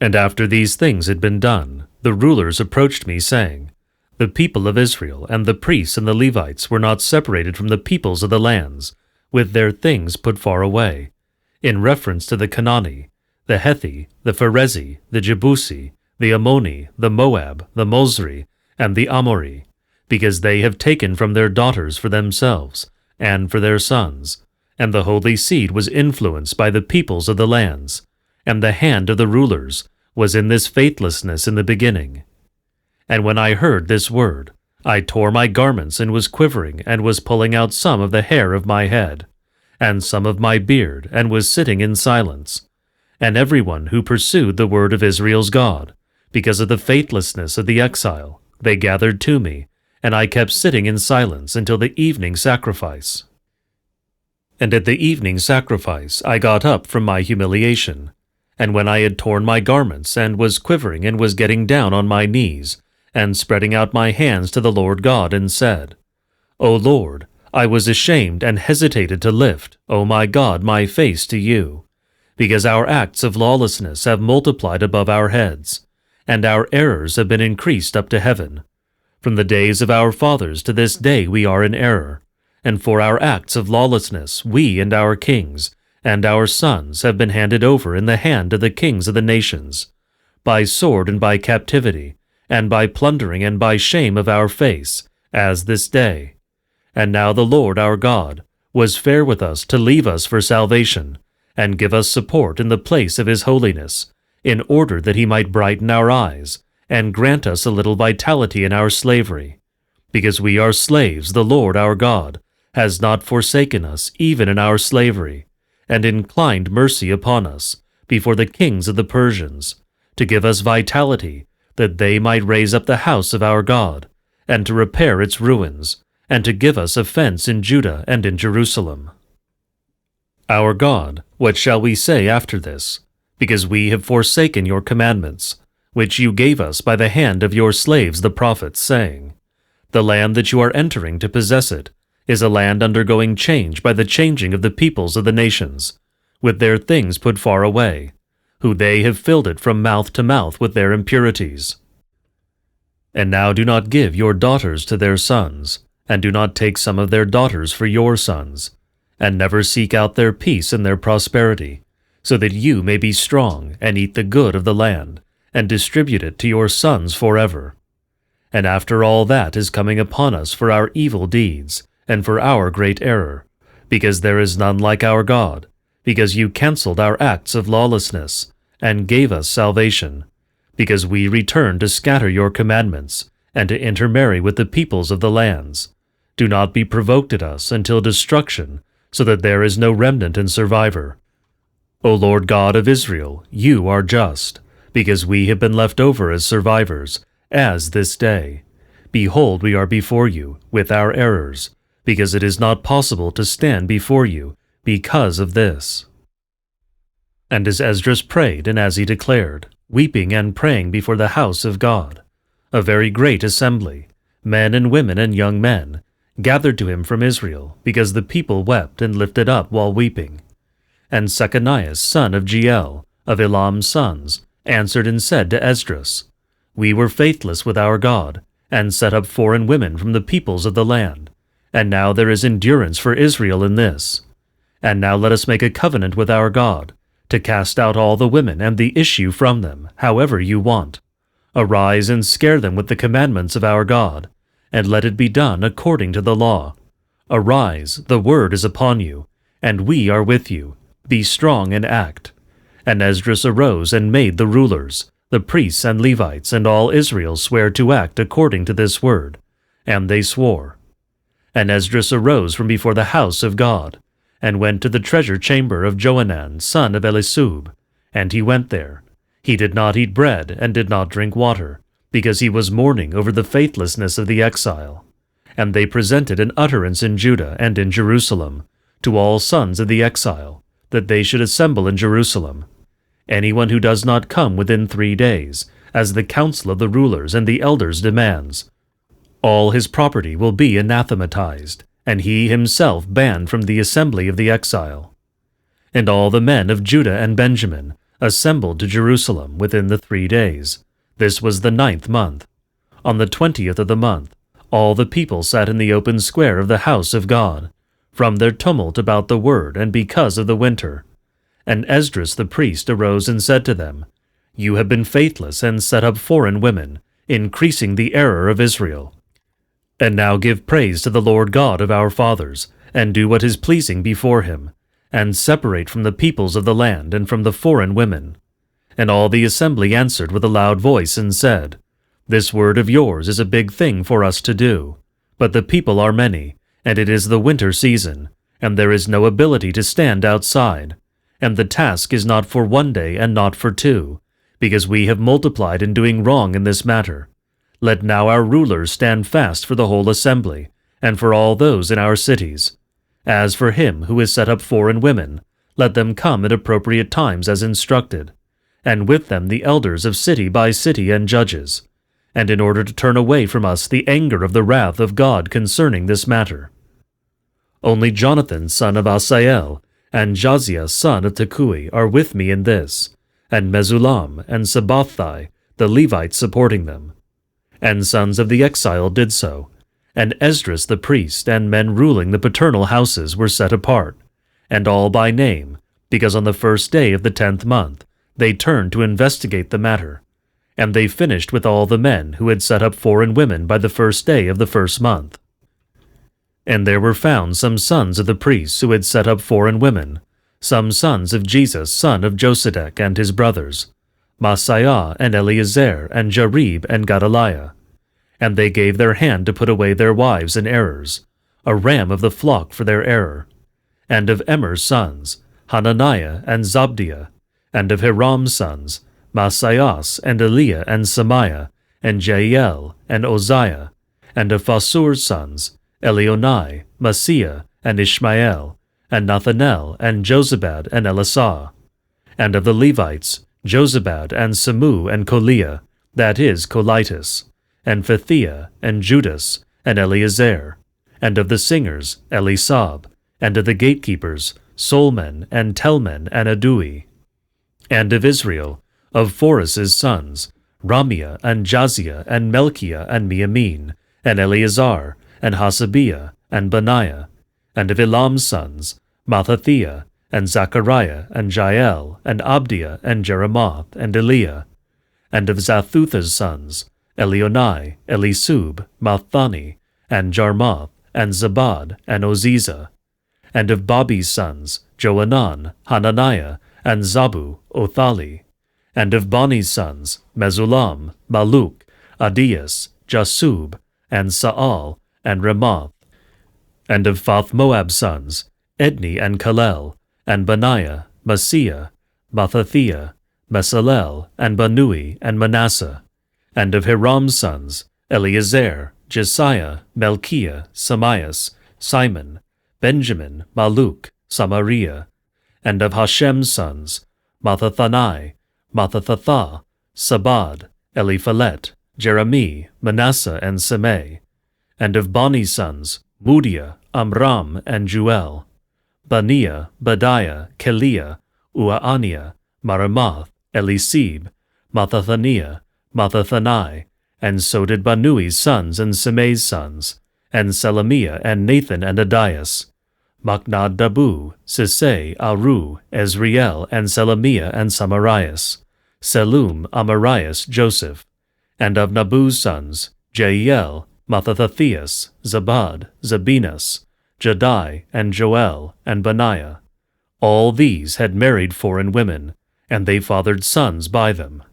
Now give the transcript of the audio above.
And after these things had been done, the rulers approached me, saying, The people of Israel and the priests and the Levites were not separated from the peoples of the lands, with their things put far away, in reference to the Canaanite, the Hethi, the Pherezi, the Jebusi, the Ammoni, the Moab, the Mosri, and the Amori, because they have taken from their daughters for themselves, and for their sons, and the holy seed was influenced by the peoples of the lands, and the hand of the rulers was in this faithlessness in the beginning. And when I heard this word, I tore my garments and was quivering, and was pulling out some of the hair of my head, and some of my beard, and was sitting in silence. And everyone who pursued the word of Israel's God, because of the faithlessness of the exile, they gathered to me, and I kept sitting in silence until the evening sacrifice. And at the evening sacrifice I got up from my humiliation, and when I had torn my garments, and was quivering, and was getting down on my knees, and spreading out my hands to the Lord God, and said, O Lord, I was ashamed and hesitated to lift, O my God, my face to you, because our acts of lawlessness have multiplied above our heads, and our errors have been increased up to heaven. From the days of our fathers to this day we are in error, and for our acts of lawlessness we and our kings and our sons have been handed over in the hand of the kings of the nations, by sword and by captivity, and by plundering and by shame of our face, as this day. And now the Lord our God was fair with us to leave us for salvation, and give us support in the place of his holiness, in order that he might brighten our eyes, and grant us a little vitality in our slavery. Because we are slaves, the Lord our God has not forsaken us even in our slavery, and inclined mercy upon us before the kings of the Persians, to give us vitality, that they might raise up the house of our God, and to repair its ruins, and to give us a fence in Judah and in Jerusalem. Our God, what shall we say after this? Because we have forsaken your commandments, which you gave us by the hand of your slaves the prophets, saying, The land that you are entering to possess it is a land undergoing change by the changing of the peoples of the nations, with their things put far away, who they have filled it from mouth to mouth with their impurities. And now do not give your daughters to their sons, and do not take some of their daughters for your sons, and never seek out their peace and their prosperity, so that you may be strong and eat the good of the land, and distribute it to your sons forever. And after all that is coming upon us for our evil deeds, and for our great error, because there is none like our God, because you cancelled our acts of lawlessness, and gave us salvation, because we returned to scatter your commandments, and to intermarry with the peoples of the lands. Do not be provoked at us until destruction, so that there is no remnant and survivor. O Lord God of Israel, you are just, because we have been left over as survivors, as this day. Behold, we are before you, with our errors, because it is not possible to stand before you because of this. And as Esdras prayed, and as he declared, weeping and praying before the house of God, a very great assembly, men and women and young men, gathered to him from Israel, because the people wept and lifted up while weeping. And Shechaniah son of Jeiel, of Elam's sons, answered and said to Esdras, We were faithless with our God, and set up foreign women from the peoples of the land. And now there is endurance for Israel in this. And now let us make a covenant with our God, to cast out all the women and the issue from them, however you want. Arise and scare them with the commandments of our God, and let it be done according to the law. Arise, the word is upon you, and we are with you. Be strong and act. And Esdras arose and made the rulers, the priests and Levites, and all Israel swear to act according to this word. And they swore. And Esdras arose from before the house of God, and went to the treasure chamber of Johanan son of Elisub. And he went there. He did not eat bread, and did not drink water, because he was mourning over the faithlessness of the exile. And they presented an utterance in Judah and in Jerusalem, to all sons of the exile, that they should assemble in Jerusalem. Anyone who does not come within 3 days, as the council of the rulers and the elders demands, all his property will be anathematized, and he himself banned from the assembly of the exile. And all the men of Judah and Benjamin, assembled to Jerusalem within the 3 days. This was the 9th month. On the 20th of the month, all the people sat in the open square of the house of God, from their tumult about the word and because of the winter. And Esdras the priest arose and said to them, You have been faithless and set up foreign women, increasing the error of Israel. And now give praise to the Lord God of our fathers, and do what is pleasing before him, and separate from the peoples of the land and from the foreign women. And all the assembly answered with a loud voice and said, This word of yours is a big thing for us to do. But the people are many, and it is the winter season, and there is no ability to stand outside. And the task is not for 1 day and not for 2, because we have multiplied in doing wrong in this matter. Let now our rulers stand fast for the whole assembly, and for all those in our cities. As for him who has set up foreign women, let them come at appropriate times as instructed, and with them the elders of city by city and judges, and in order to turn away from us the anger of the wrath of God concerning this matter. Only Jonathan son of Asael and Josiah son of Tekoe are with me in this, and Mesullam and Sabbathai, the Levites supporting them. And sons of the exile did so, and Esdras the priest and men ruling the paternal houses were set apart, and all by name, because on the 1st day of the 10th month they turned to investigate the matter. And they finished with all the men who had set up foreign women by the 1st day of the 1st month. And there were found some sons of the priests who had set up foreign women, some sons of Jesus son of Josedek and his brothers, Masiah and Eleazar and Jarib and Gedaliah. And they gave their hand to put away their wives in errors, a ram of the flock for their error. And of Emer's sons, Hananiah and Zabdiah, and of Hiram's sons, Masias and Eliah and Samiah, and Jael and Uzziah, and of Phasur's sons, Elionai, Masiah, and Ishmael, and Nathanael, and Jozabad, and Elisah. And of the Levites, Jozabad, and Samu, and Koliah, that is, Colitis, and Phathiah, and Judas, and Eleazar. And of the singers, Elisab, and of the gatekeepers, Solmen, and Telmen, and Adui. And of Israel, of Phores's sons, Ramiah, and Jaziah, and Melchiah, and Miamin, and Eleazar, and Hasabiah, and Benaiah. And of Elam's sons, Mathathiah, and Zechariah, and Jael, and Abdiah, and Jeremoth, and Eliah. And of Zathutha's sons, Elionai, Elisub, Mathani, and Jarmoth, and Zabad, and Oziza. And of Babi's sons, Johanan, Hananiah, and Zabu, Othali. And of Bani's sons, Mesullam, Maluk, Adias, Jasub, and Saal, and Ramoth. And of Moab's sons, Edni and Kalel, and Benaiah, Masiah, Mathathiah, Mesalel, and Banui, and Manasseh. And of Hiram's sons, Eleazar, Jesiah, Melchiah, Samias, Simon, Benjamin, Maluk, Samaria. And of Hashem's sons, Mathathanai, Mathathathah, Sabad, Eliphalet, Jeremi, Manasseh, and Semei. And of Bani's sons, Mudiah, Amram, and Juel. Baniah, Badiah, Keliah, Uaaniah, Maramath, Elisib, Mathathaniah, Mathathanai, and so did Banui's sons and Semei's sons, and Selemiah and Nathan and Adias, Machnad Dabu, Sisei, Aru, Ezriel, and Selemiah and Samarias, Selum, Amarias, Joseph, and of Nabu's sons, Jeiel, Mathathathias, Zabad, Zabinas, Jadai, and Joel, and Benaiah. All these had married foreign women, and they fathered sons by them.